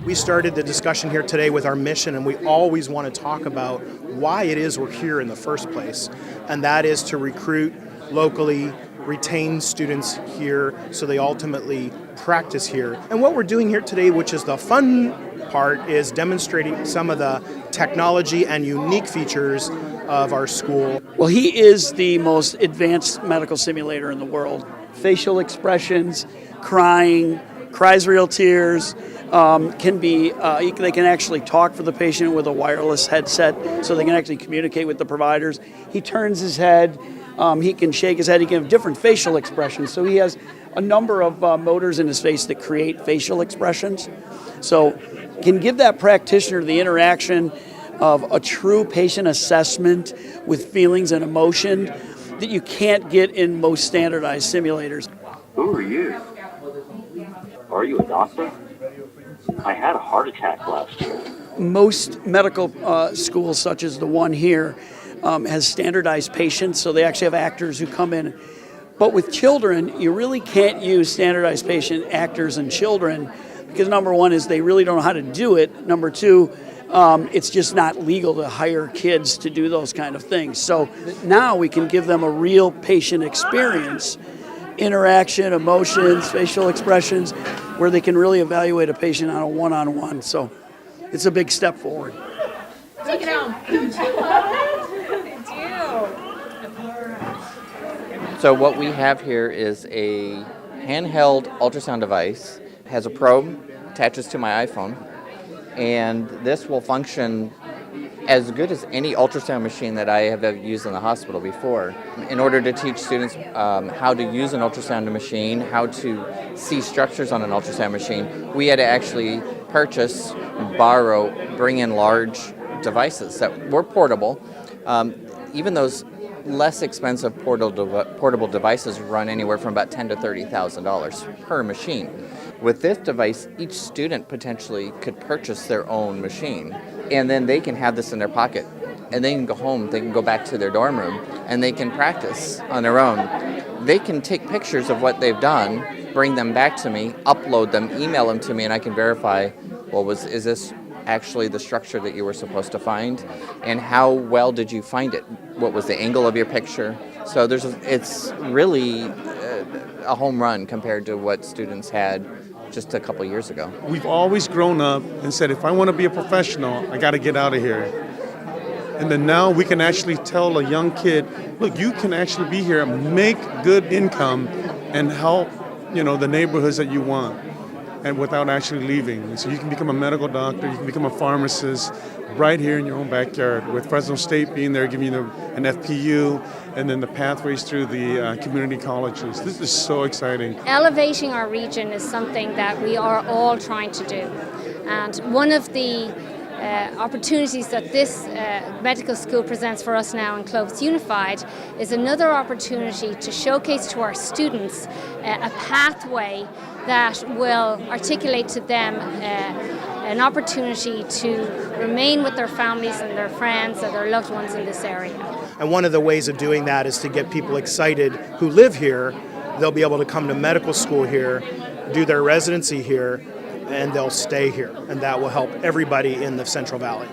We started the discussion here today with our mission, and we always want to talk about why it is we're here in the first place, and that is to recruit locally, retain students here so they ultimately practice here. And what we're doing here today, which is the fun part, is demonstrating some of the technology and unique features of our school. Well, he is the most advanced medical simulator in the world. Facial expressions, crying, cries real tears, they can actually talk for the patient with a wireless headset, so they can actually communicate with the providers. He turns his head, he can shake his head, he can have different facial expressions. So he has a number of motors in his face that create facial expressions. So can give that practitioner the interaction of a true patient assessment with feelings and emotion that you can't get in most standardized simulators. Who are you? Are you a doctor? I had a heart attack last year. Most medical schools, such as the one here, has standardized patients, so they actually have actors who come in. But with children, you really can't use standardized patient actors and children because number one is they really don't know how to do it. Number two, it's just not legal to hire kids to do those kind of things. So now we can give them a real patient experience, interaction, emotions, facial expressions, where they can really evaluate a patient on a one-on-one. So it's a big step forward. Take it home. So what we have here is a handheld ultrasound device, has a probe, attaches to my iPhone, and this will function as good as any ultrasound machine that I have ever used in the hospital before. In order to teach students how to use an ultrasound machine, how to see structures on an ultrasound machine, we had to actually purchase, borrow, bring in large devices that were portable. Even those less expensive portable devices run anywhere from about $10,000 to $30,000 per machine. With this device, each student potentially could purchase their own machine, and then they can have this in their pocket, and they can go home, they can go back to their dorm room, and they can practice on their own. They can take pictures of what they've done, bring them back to me, upload them, email them to me, and I can verify, well, is this actually the structure that you were supposed to find, and how well did you find it? What was the angle of your picture? So it's really a home run compared to what students had just a couple years ago. We've always grown up and said, if I want to be a professional, I got to get out of here. And then now we can actually tell a young kid, look, you can actually be here, make good income, and help, the neighborhoods that you want, and without actually leaving. And so you can become a medical doctor, you can become a pharmacist right here in your own backyard, with Fresno State being there, giving you an FPU, and then the pathways through the community colleges. This is so exciting. Elevating our region is something that we are all trying to do. And one of the opportunities that this medical school presents for us now in Clovis Unified is another opportunity to showcase to our students a pathway that will articulate to them an opportunity to remain with their families and their friends and their loved ones in this area. And one of the ways of doing that is to get people excited who live here. They'll be able to come to medical school here, do their residency here, and they'll stay here. And that will help everybody in the Central Valley.